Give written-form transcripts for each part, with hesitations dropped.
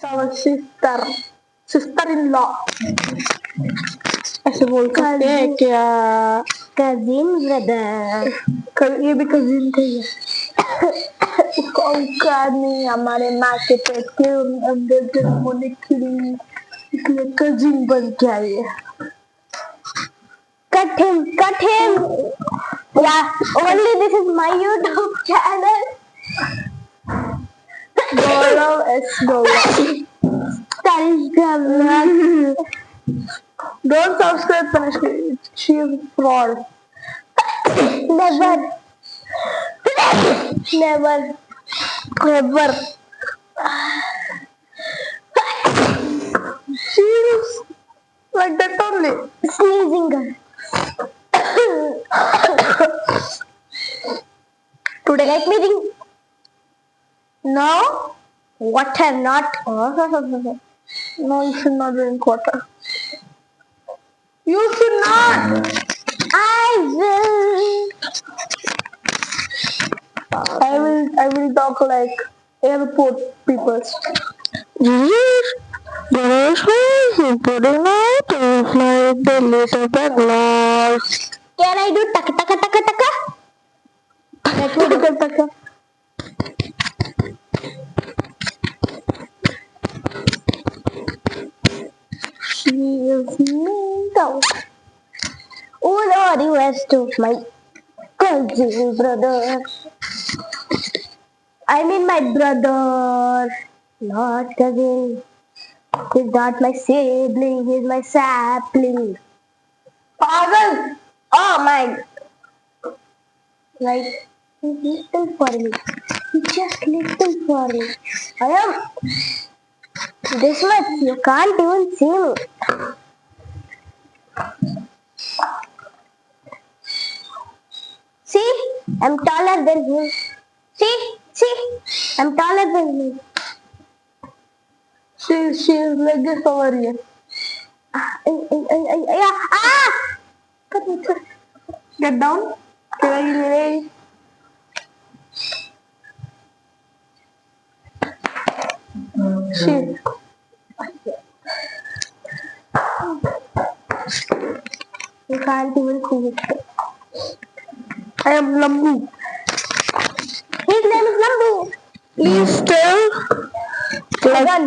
our sister in law ऐसे बोल सकते हैं क्या? Cousin brother. ये भी कजिन थे ये। उसको औकात नहीं हमारे माँ के पेट के अंदर जन्म होने के लिए, इसलिए कजिन बन के आई है। Cut him. Yeah, only this is my YouTube channel. Gaurav S. Gaurav. Don't subscribe Tanishki. She is fraud. Never. Never. She is like that only. Sneezing girl. Today. Let me ring. No? Water, not. No, you should not drink water. You should not. I will talk like airport people. There is putting out is like the little bag lost. Can I do taka taka taka taka? Let me do Taka. She is mental. all are you as to my cousin brother. I mean my brother, not cousin. He's not my sibling, he's my sapling. Pagal. Oh my. Like, he's little for me. He's just little for me. I am this much, you can't even see me. See, I'm taller than him. See, I'm taller than him. She is like this over here. Yeah. Ah! Get down. Okay. She. You can't even see it. I am Lambu. His name is Lambu. Please tell. Thagan.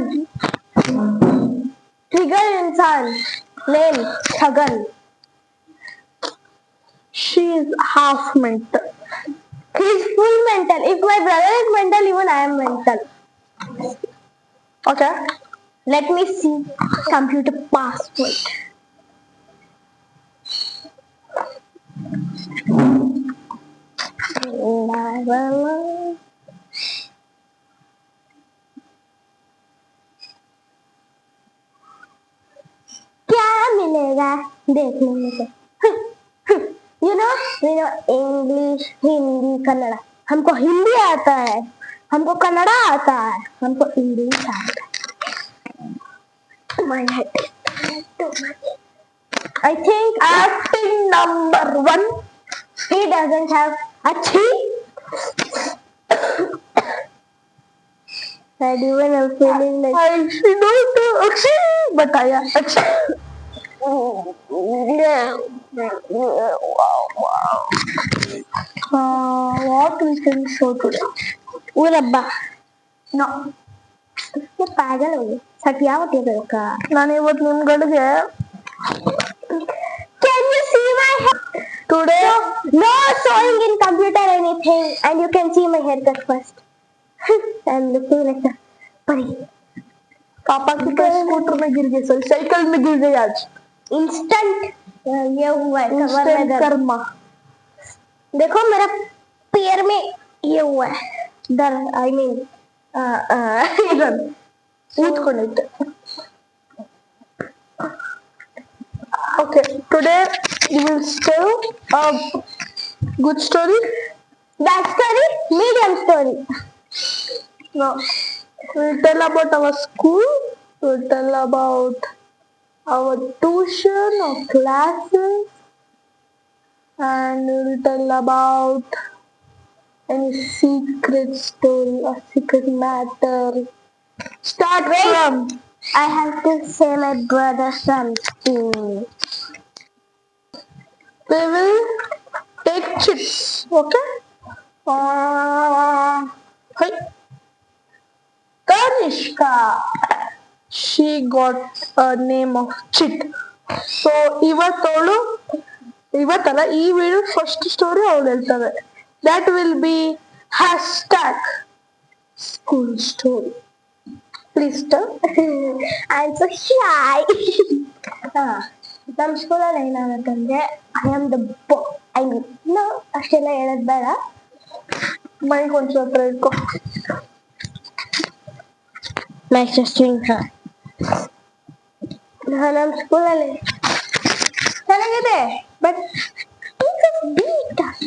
Trigger insan. Name Thagan. She is half mental. He's full mental. If my brother is mental, even I am mental. Okay. Let me see computer password. क्या मिलेगा देखने में से you know English Hindi Kannada हमको हिंदी आता है हमको कन्नड़ा आता है हमको इंग्लिश आता है my head I think Acting number 1. he doesn't have अच्छी and even I'm feeling like I don't know Akshi, but I am Akshi. What we can show today? वो रब्बा No. ये पागल हो गए सटिया होती है का ನಾನು ಇವತ್ತು ನಿಮ್ ಗಡಿಗೆ Can you see my hair? today No showing in computer anything and you can see my haircut first. I'm looking like a pari. पापा की स्कूटर में गिर गई सॉरी साइकिल में गिर गई आज Instant ये हुआ है कमर में इंस्टेंट दर्द कर्मा देखो मेरा पैर में ये हुआ है दर्द I mean ಇದನ್ ಊದ್ಕೊಂಡೈತೆ Okay, today we will tell a good story. bad story medium story No, we'll tell about our school. We'll tell about our tuition or classes, and we'll tell about any secret story or secret matter Start from. I have to say my brother something. We will take chits. Okay. Hi. Kanishka. She got a name of Chit. So ಇವತ್ತಲ್ಲ ಈ video first story ಅವಳು ಹೇಳ್ತಾರೆ. That will be hashtag school story. Please tell. I'm so shy. ನಮ್ಮ ಸ್ಕೂಲಲ್ಲಿ ಏನಾಗುತ್ತಂದ್ರೆ I am the ಅಷ್ಟೆಲ್ಲ ಹೇಳೋದು ಬೇಡ. Mic ಒಂಚೂರು ಹತ್ರ ಇಟ್ಕೊ. Nice testing. ನಮ್ಮ ಸ್ಕೂಲಲ್ಲಿ ಚೆನ್ನಾಗಿದೆ ಬಟ್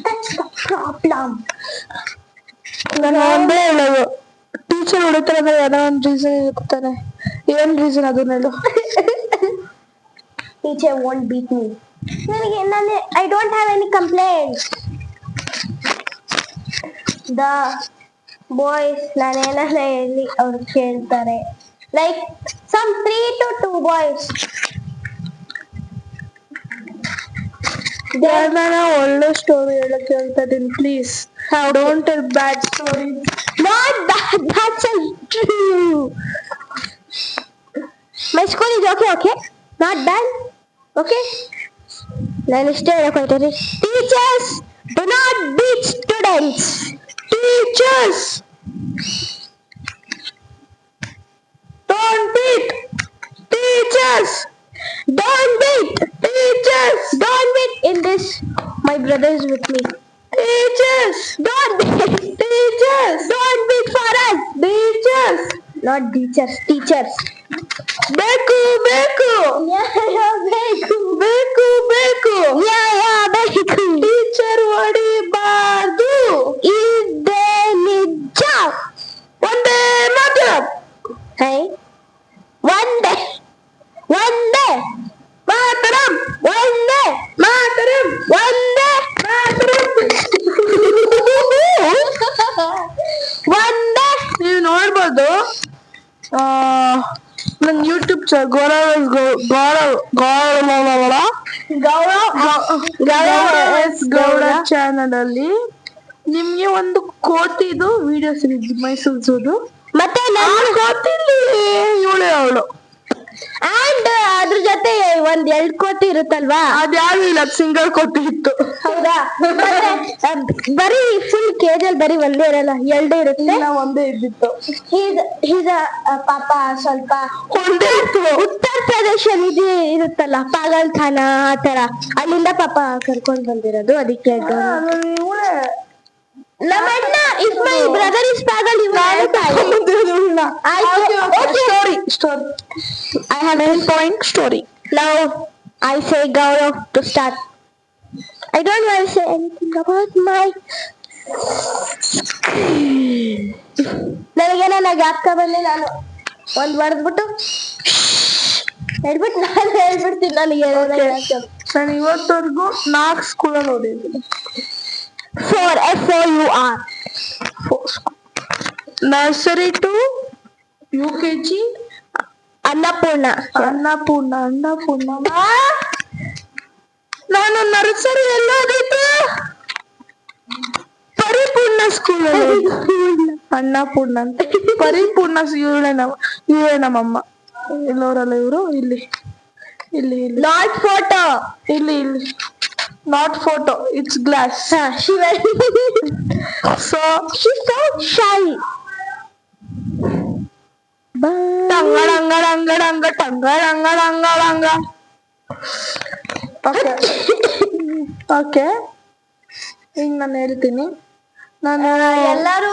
ದಟ್ಸ್ ದ ಪ್ರಾಬ್ಲಮ್. ನಾನು ಒಂದೇ ಹೇಳೋದು, ಟೀಚರ್ ಹೊಡಿತಾರೆ ಅಂದ್ರೆ ಏನೋ ಒಂದು ರೀಸನ್ ಇರ್ತಾನೆ. ಏನ್ ರೀಸನ್ ಅದನ್ನ ಹೇಳು. Teacher won't beat me. I don't have any complaints. The boys ನಾನೇನ ಹೇಳಿ ಅವ್ರು ಕೇಳ್ತಾರೆ. Like some 3 to 2 boys. ನಾನು ಒಳ್ಳೆ ಸ್ಟೋರಿ ಹೇಳಕ್ ಹೇಳ್ತಾ ಇದೀನಿ please. Don't tell bad story. Not bad. That's true. My school is okay. Not bad. Okay. ನಾನು ಇಷ್ಟೇ ಹೇಳಕ್ ಹೋಗ್ತೀನಿ. Teachers do not beat students. Teachers don't beat. Teachers Don't beat. teachers Don't beat. In this, my brother is with me. teachers Don't beat. teachers Don't beat for us. teachers Not teachers. Teachers. ಬೇಕು ಬೇಕು ಬೇಕು. ಬೇಕು ಬೇಕು. Teacher ಹೊಡಿಬಾರ್ದು. ಇದೇ ನಿಜ. ಒಂದೇ ಮಾತ್ರ. Hey. ಒಂದೇ ಮಾತರಂ ಒಂದೇ ಮಾತರಂ ಒಂದೇ. ನೀವು ನೋಡ್ಬೋದು ನನ್ನ ಯೂಟ್ಯೂಬ್ ಗೌಡ ಚಾನಲ್ ಅಲ್ಲಿ ನಿಮ್ಗೆ ಒಂದು ಕೋತಿದು ವಿಡಿಯೋ ಸಿಗುತ್ತೆ ಮೈಸೂರು. ಮತ್ತೆ ಕೋತಿಲಿ ಇವಳೆ ಅವಳು. ಅಂಡ್ ಅದ್ರ ಜೊತೆ ಒಂದ್ 2 ಕೋತಿ ಇರುತ್ತಲ್ವಾ, ಅದ್ಯಾರು ಇಲ್ಲ, ಸಿಂಗಲ್ ಕೋತಿ ಇತ್ತು. ಹೌದಾ? ಮತ್ತೆ ಬರೀ ಫುಲ್ ಕೇಜಲ್ ಬರೀ ಒಂದೇ ಇರಲ್ಲ, 2 ಇರುತ್ತೆ. ಒಂದೇ ಇದ್ದಿತ್ತು. ಈಗ ಪಾಪ ಸ್ವಲ್ಪ ಒಂದೇ ಇತ್ತು. ಉತ್ತರ ಪ್ರದೇಶ ಇದು ಇರುತ್ತಲ್ಲ, ಪಾಗಲ್ ಖಾನ ಆತರ, ಅಲ್ಲಿಂದ ಪಾಪ ಕರ್ಕೊಂಡ್ ಬಂದಿರೋದು. ಅದಕ್ಕೆ ಇವಳೆ ನಮ್ಮ ಅಣ್ಣ ಇಸ್ ಮೈ ಬ್ರದರ್ ಇಸ್ ಪಾಗಲ್. story. I have 1 point story. Now I say Gaurav to start. I don't want to say anything about my ನನಗೆ ಆಗ್ತಾ ಬಂದೆ ನಾನು ಒಂದ್ ಹೊಡೆದ್ಬಿಟ್ಟು ಹೇಳ್ಬಿಡ್ತೀನಿ. ನನಗೆ ನಾನು ಇವತ್ತವರೆಗೂ 4 ಸ್ಕೂಲಲ್ಲಿ ಓದಿದ್ದೀನಿ. 4 FOUR. Nursery to UKG. Annapurna. ನಾನು ನರ್ಸರಿ ಎಲ್ಲ ಓದಿದ್ದು ಪರಿಪೂರ್ಣ ಸ್ಕೂಲ್. ಅನ್ನಪೂರ್ಣ ಅಂತ ಪರಿಪೂರ್ಣ. ಇವಳೆ ನಮ್ಮಮ್ಮ. ಎಲ್ಲವರಲ್ಲ ಇವರು. ಇಲ್ಲಿ ನಾಟ್ ಫೋಟೋ. ಇಲ್ಲಿ not photo, it's glass. So she's so shy. Okay, ಈಗ ನಾನು ಹೇಳ್ತೀನಿ. ನಾನು ಎಲ್ಲಾರು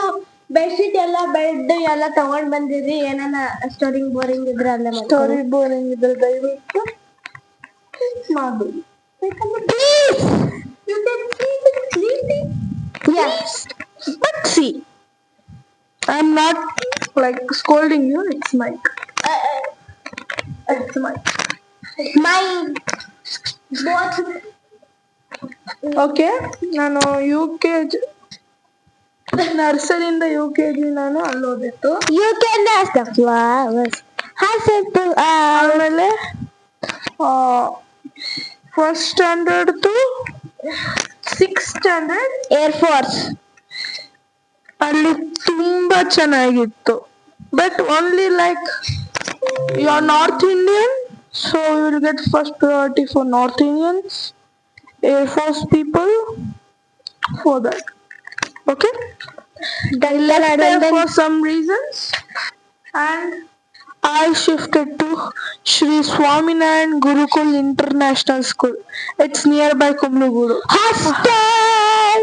ಬೆಡ್ಶೀಟ್ ಎಲ್ಲ ಬೆಡ್ ಎಲ್ಲ ತಗೊಂಡ್ ಬಂದಿದ್ರಿ. ಏನಾನ ಬೋರಿಂಗ್ ಇದ್ರೆ ಅಲ್ಲೇ ಸ್ಟೋರಿ ಬೋರಿಂಗ್ ಇದ್ರೆ ದಯವಿಟ್ಟು ಮಾಡು. You can see the sleeping. Yes. But see, I'm not like scolding you. It's Mike. My boss. Okay, ನಾನು UKG ನರ್ಸರಿಯಿಂದ UKG ನಾನು ಅಲ್ಲಿ ಓದಿತ್ತು. You can dance the flowers. How simple are. ಆಮೇಲೆ first standard to 6th standard Air Force. ಅಲ್ಲಿ ತುಂಬಾ ಚೆನ್ನಾಗಿತ್ತು. But only like you are North Indian, so you will get first priority for North Indians, Air Force people, for that. Okay? I left there for some reasons and I shifted to Shri Swaminarayan Gurukul International School. It's nearby Kumlugodu. Hostel.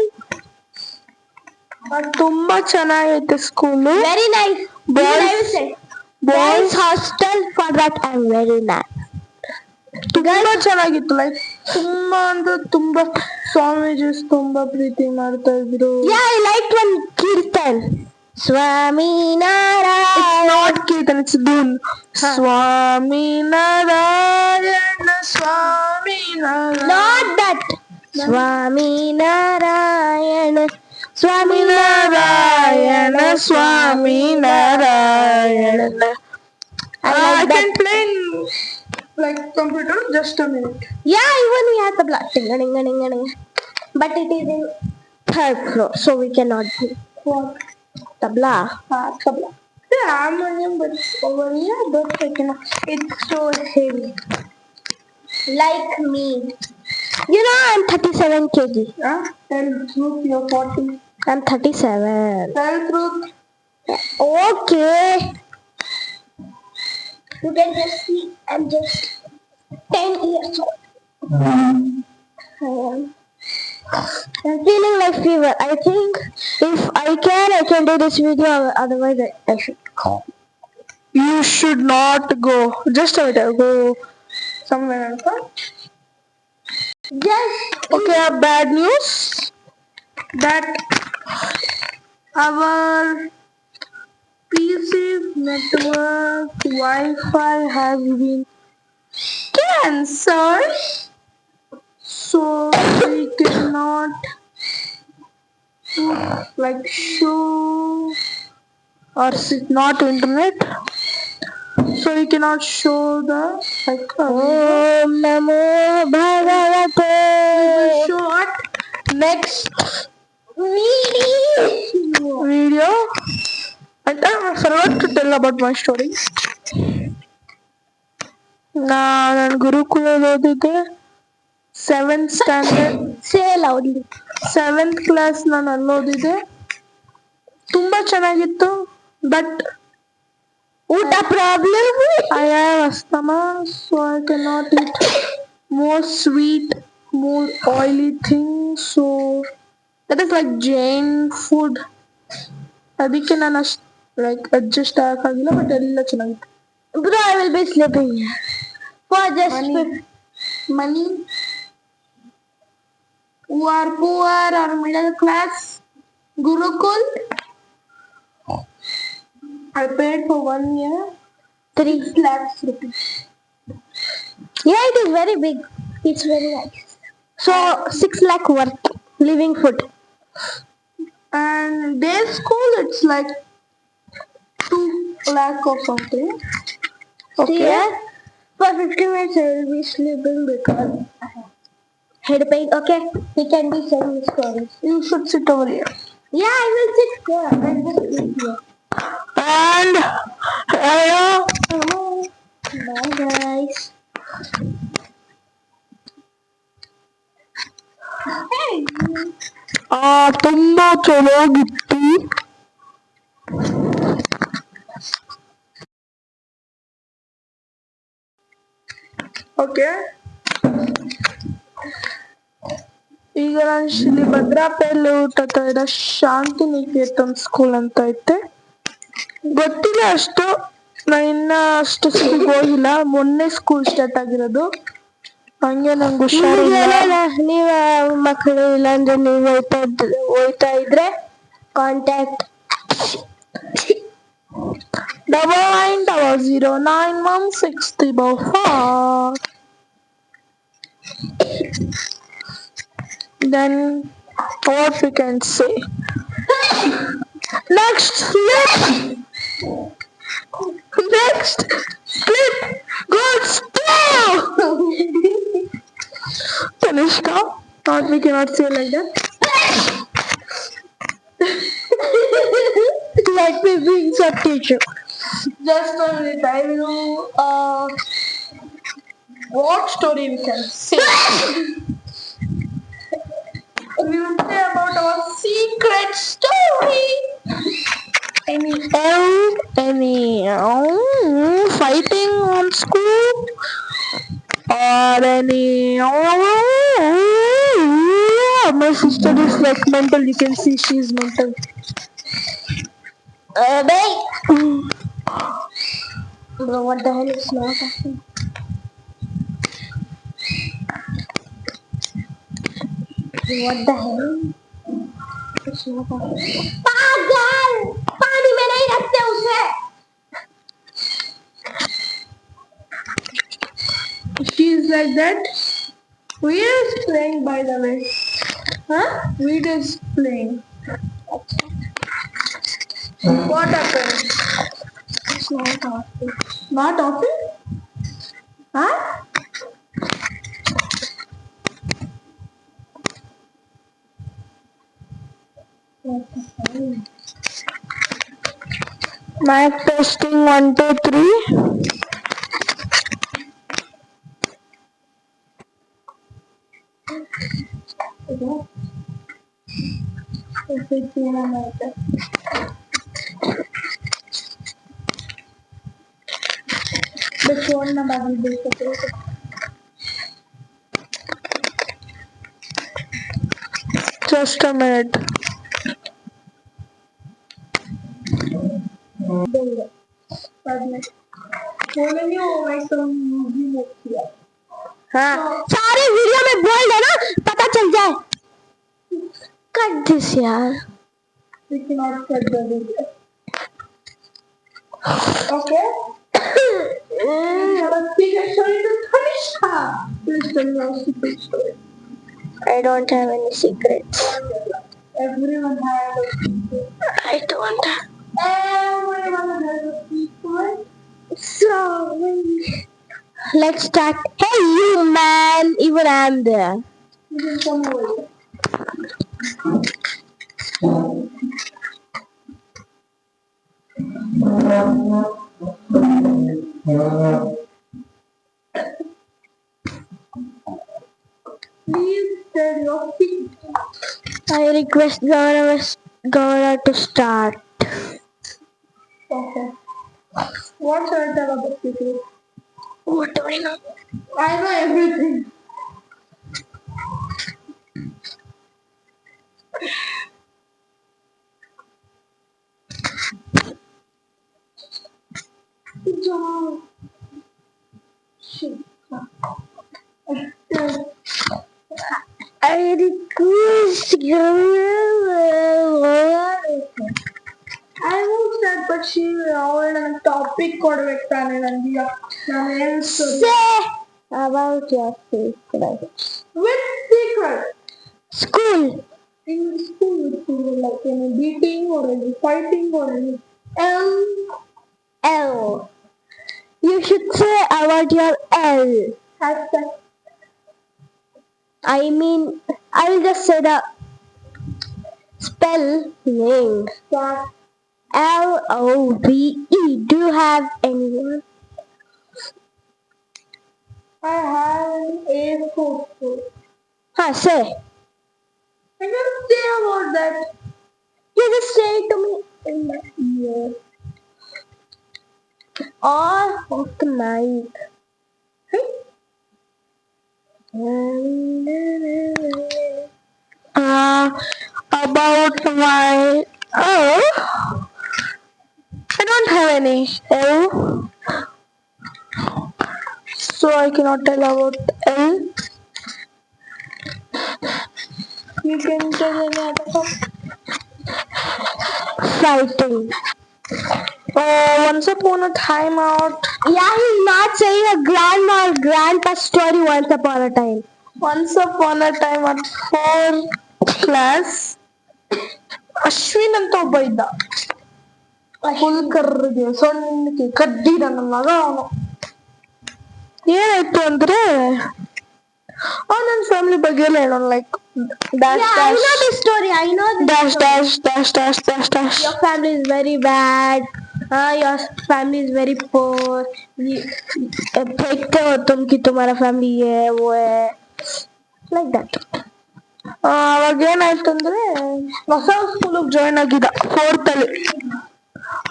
ತುಂಬಾ ಚೆನ್ನಾಗೈತೆ school. Very nice. Boys Boys hostel, for that I'm very nice. ತುಂಬಾ ಚೆನ್ನಾಗಿತ್ತು. Like ತುಂಬಾ ಅಂದ್ರೆ ತುಂಬಾ ಸ್ವಾಮೀಜಿಸ್ ತುಂಬಾ ಪ್ರೀತಿ ಮಾಡ್ತಾ ಇದ್ರು. Yeah, I liked one kirtan. Swami Narayana. It's not Kirtan, it's Dhun. Swami Narayana, Swami Narayana. Not that. Swami Narayana. Swami Narayana, Swami Narayana. I I like can that. play in like computer. Just a minute. Yeah, even we have the blood. But it is in third floor, so we cannot do What? tabla. Tabla. Yeah, harmonium, but over here, but I cannot. It's so heavy. Like me. You know, I'm 37 kg. Tell truth, you're 40. I'm 37. Tell truth. Okay. You can just see, I'm just 10 years old. I'm feeling like fever. I think if I can do this video. Otherwise, I should go. You should not go. Just a minute. Go somewhere else. Huh? Just Okay, I have bad news. That our PC network Wi-Fi has been cancelled, so we cannot like show or it's not internet, so we cannot show the like Om Namo Bhagavate. show what next Video. video. And I forgot to tell about my story. ನಾನು ಗುರುಕುಲದಲ್ಲಿ ಓದಿದ್ದೆ 7th standard Say loudly. 7th class ನಾನು ಅಲ್ಲಿ ಓದಿದ್ದೆ. ತುಂಬಾ ಚೆನ್ನಾಗಿತ್ತು. But What a problem. I have asthma, so I cannot eat more sweet, more oily things. So that is like Jain food. ಅದಕ್ಕೆ ನಾನು ಅಷ್ಟು ಲೈಕ್ ಅಡ್ಜಸ್ಟ್ ಆಗಕ್ಕಾಗಿಲ್ಲ. ಬಟ್ ಎಲ್ಲ ಚೆನ್ನಾಗಿತ್ತು. Bro, I will be sleeping here for just Money who are poor or middle class Gurukul, I paid for 1 year 3 lakhs rupees. Yeah, it is very big. It's very nice. So 6 lakh worth living food. And day school it's like 2 lakh or something. See here, for 15 minutes I will be sleeping because I have head pain. Okay, we can be saying stories. You should sit over here. Yeah, I will sit here. I'll just sleep here. And Bye guys. Hey. ತುಂಬಾ ಚೆನ್ನಾಗಿತ್ತು. Okay, ಈಗ ನಾನು ಶ್ರೀ ಭದ್ರಾಪಲ್ಲಿ ಊಟ ಇರೋ ಶಾಂತಿ Niketan school ಅಂತ ಐತೆ. ಗೊತ್ತಿಲ್ಲ ಅಷ್ಟು, ನಾನು ಇನ್ನ ಅಷ್ಟು ಸ್ಕೂಲ್ಗೆ ಹೋಗಿಲ್ಲ. ಮೊನ್ನೆ ಸ್ಕೂಲ್ ಸ್ಟಾರ್ಟ್ ಆಗಿರೋದು. ಹಂಗೆ ನಂಗೆ ಹುಷಾರಿಲ್ಲ. ನೀವ ಮಕ್ಕಳು ಇಲ್ಲಾಂದ್ರೆ ನೀವು ಹೋಯ್ತಾ ಇದ್ರೆ contact 9900916344. Then what we can say? Next, flip. Next, flip. Good stop. Tanishka, not we cannot say like that. Let me bring some tissue. Just a minute, I will what story we can say? We will say about our secret story. Any fighting on school or any my sister is like mental. You can see she is mental. Bro, what the hell is not happening? What the hell? It's not happening. पागल! पानी में नहीं रखते उसे. She is like that. We is playing, by the way. Huh? We is playing. What happened? It's not happening. Not often? Huh? What the hell? Mic testing 1, 2, 3. छोड़ना बाबू देख सकते Just a minute. हाँ सारे वीडियो में बोल देना पता चल जाए. Cut this यार. We cannot cut the video. Okay? Have a secret story to Tanishka. Please tell me your secret story. I don't have any secrets. Everyone has a secret. I don't. Everyone has a secret. So let's start. Hey you man, even I'm there. You can come over. Please tell your secret. I request Gaurav to start. Okay. What should I tell about secret? What do I know? I know everything. Good job. Shit. I request I will start, but she ಅವಳ topic ಕೊಡ್ಬೇಕಾನೆ ನನಗೆ ನಾನು ಹೇಳ್ತೀನಿ say about your secret. with secret School. in school like any beating or any fighting or any L L. You should say about your L. hashtag I mean, I will just say the spelling. that Love. Do you have anyone? I have a photo. Say. I can say about that. You just say it to me in my ear. Or off the mic. About my I don't have any L, so I cannot tell about L. You can tell any other one. Fighting. Once upon a time out. Yeah, he's not saying a grandma or grandpa story once upon a time. Once upon a time at 4th class, Ashwin ಅಂತ ಒಬ್ಬ ಇದ್ದ, full ಕರ್ರಗೆ ಸಣ್ಣಕ್ಕೆ ಕದ್ದಿದ ನನ್ನ ಮಗ ಅವನು. ಏನಾಯ್ತು ಅಂದ್ರೆ ನನ್ನ ಫ್ಯಾಮಿಲಿ ಬಗ್ಗೆ ಎಲ್ಲ ಹೇಳೋಣ, like dash Yeah, I know this story. I know this dash story. Dash dash dash dash dash. Your family is very bad. Your family is very poor. देखते हो तुम कि तुम्हारा family ये वो है, like that. ಅವಾಗ ಏನಾಯ್ತಂದ್ರೆ ಹೊಸ ಸ್ಕೂಲಿಗೆ ಜಾಯ್ನ್ ಆಗಿದ್ದ, 4th ಅಲ್ಲಿ.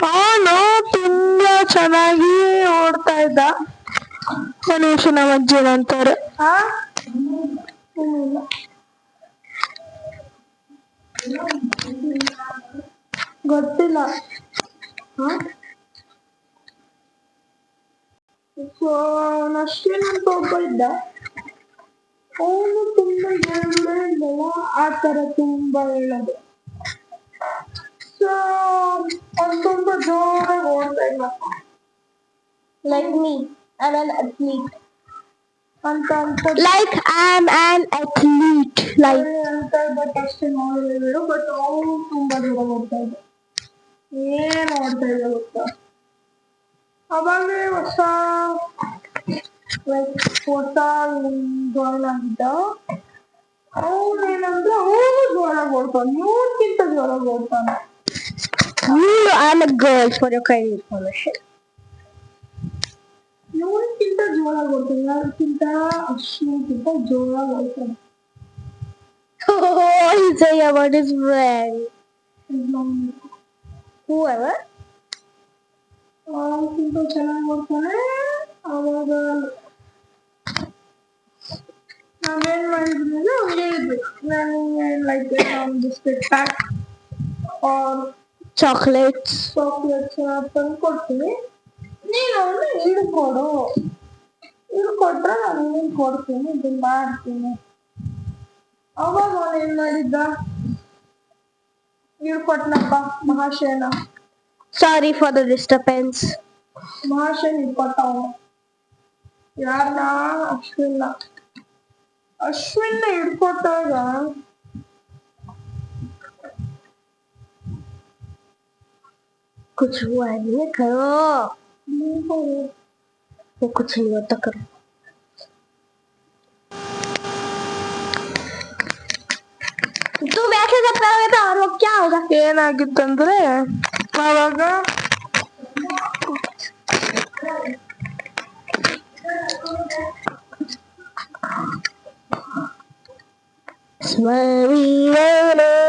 ಅವನು ತುಂಬಾ ಚೆನ್ನಾಗಿ ಓಡ್ತಾ ಇದ್ದ. ಗಣೇಶ ನಮ್ಮ ಅಜ್ಜಿ ಅಂತಾರೆ. ಗೊತ್ತಿಲ್ಲ. ಸೊ ಅಶ್ವಿನ್ ಅಂತ ಒಬ್ಬ ಇದ್ದ, ಅವನು ತುಂಬಾ ಹೇಳೋದು ಆ ತರ ತುಂಬಾ ಹೇಳೋದು. ಸೊ ಅವ್ನು ತುಂಬಾ ಜೋರಾಗಿ ಓಡ್ತಾ ಇದ್ದ. Like me, I'm an athlete. ಅಂತ Like I'm an athlete. Like ಅಂತ ಬಟ್ ಅಷ್ಟೇ ನೋಡಿದ್ರು. ಬಟ್ ಅವನು ತುಂಬಾ ದೂರ ಓಡ್ತಾ ಇದ್ದ. ಏನ್ ಓಡ್ತಾ ಇದ್ದ ಗೊತ್ತಾ, ಅವಾಗೇ ಹೊಸ ಜಾಯ್ನ್ ಆಗಿದ್ದ. ಅವನೇನಂದ್ರೆ ಅವನು ಜೋರಾಗಿ ಓಡ್ತಾನೆ, ಇವನ್ಕಿಂತ ಜೋರಾಗಿ ಓಡ್ತಾನೆ. I'm a girl for your kind information. ಇವನ್ಕಿಂತ ಜೋರಾಗಿ ಓಡ್ತಾನೆ, ಯಾರಕ್ಕಿಂತ ಅಶ್ವಿನ್ಕಿಂತ ಜೋರಾಗಿ ಓಡ್ತಾನೆ. Oh, he's saying about his friend. Whoever. ಅವನ್ಕಿಂತ ಚೆನ್ನಾಗಿ ಓಡ್ತಾನೆ. ಅವಾಗ ನಾವೇನ್ ಮಾಡಿದ್ವಿ ಅಂದ್ರೆ ಅವ್ನಿಗೆ ಹೇಳಿದ್ವಿ, ನನಗೆ like biscuit pack or Chocolates. ತಂದು ಕೊಡ್ತೀನಿ, ನೀನು ಅವನ್ನ ಹಿಡ್ಕೊಡು, ಹಿಡ್ಕೊಟ್ರೆ ನಾನು ನಿನಗೆ ಕೊಡ್ತೀನಿ, ಇದನ್ನ ಮಾಡ್ತೀನಿ. ಅವಾಗ ಅವನು ಏನ್ ಮಾಡಿದ್ದ, ಹಿಡ್ಕೊಟ್ನಪ್ಪ ಮಹಾಶಯನ. Sorry for the disturbance. ಮಹಾಶಯನ್ ಹಿಡ್ಕೊಟ್ಟ ಅವನು. ಯಾರನ್ನ? ಅಶ್ವಿನ್ನ ಹಿಡ್ಕೊಟ್ಟಾಗ कुछ हुआ नहीं, करो वो कुछ नहीं होता, करो. तुम ऐसे जब करोगे तो और वो क्या होगा? ಏನಾಗಿತ್ತಂದ್ರೆ ಅವಾಗ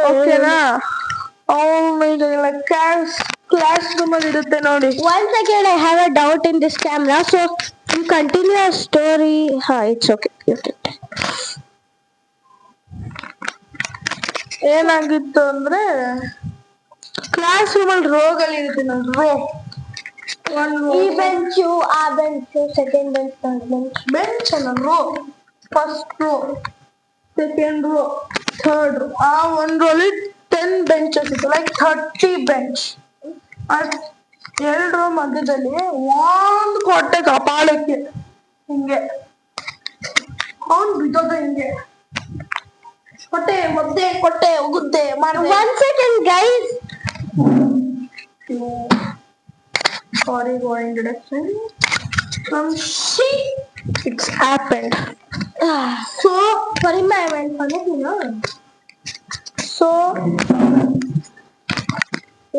ಓಕೆನಾ, ಅವನು ಕ್ಲಾಸ್ ರೂಮ್ ಅಲ್ಲಿ ಇರುತ್ತೆ ನೋಡಿ. One second, I have a doubt in this camera, so you continue your story. It's okay. ಏನಾಗಿತ್ತು ಅಂದ್ರೆ ಕ್ಲಾಸ್ ರೂಮ್ ಅಲ್ಲಿ ರೋಗಲ್ಲಿ ಇರುತ್ತೆ ನೋಡಿ, ಈ ಬೆಂಚು, ಆ bench, second bench, third bench. Bench ಅಲ್ಲ, row. First row, second row, third row. ಆ ಒಂದ್ ರೋಲಿ 10 ಬೆಂಚಸ್ ಇತ್ತು, ಲೈಕ್ 30 ಬೆಂಚ್. ಎರಡು ರೋ ಮಧ್ಯದಲ್ಲಿ ಒಂದು ಕೊಟ್ಟೆ ಕಪಾಳಕ್ಕೆ ಹಿಂಗೆ, ಅವನ್ ಬಿದ್ದೋದ ಹಿಂಗೆ, ಕೊಟ್ಟೆ ಒದ್ದೆ ಕೊಟ್ಟೆ ಉಗುದ್ದೆ ಮಾಡಿದೆ. One second, guys. Sorry for introduction. It's happened. So, for him, I went for it, you know. So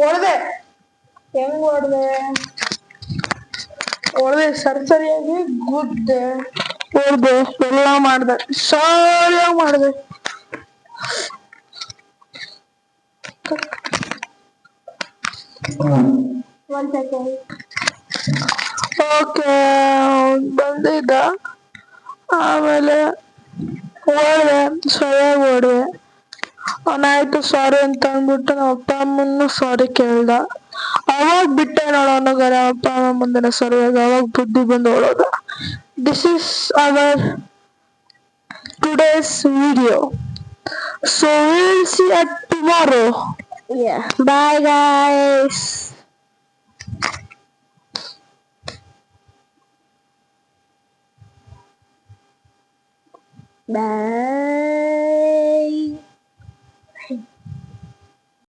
ಹೊಡೆದೆ, ಹೆಂಗ್ ಹೊಡೆದೆ ಸರಿಯಾಗಿ ಗುದ್ದೆ, ಹೊಡೆದೆ, ಎಲ್ಲ ಮಾಡ್ದೆ, ಸರಿಯಾಗಿ ಮಾಡ್ದೆ. One second. ಓಕೆ, ಬಂದಿದ್ದ. ಆಮೇಲೆ ಓಡಿದೆ, ಸರಿಯಾಗಿ ಓಡಿದೆ. ಅವನಾಯ್ತು ಸಾರಿ ಅಂತ ಅಂದ್ಬಿಟ್ಟು ನಮ್ಮ ಅಪ್ಪ ಅಮ್ಮನ್ನು ಸಾರಿ ಕೇಳ್ದ. ಅವಾಗ ಬಿಟ್ಟೆ ನೋಡೋನಾಗ ನಮ್ಮ ಅಪ್ಪ ಅಮ್ಮ ಮುಂದೆ ಸರಿಯಾಗಿ ಅವಾಗ ಬುದ್ಧಿ ಬಂದು ಓಡೋದ. This is our today's video. So will see at tomorrow. Yeah. Bye, guys. Bye.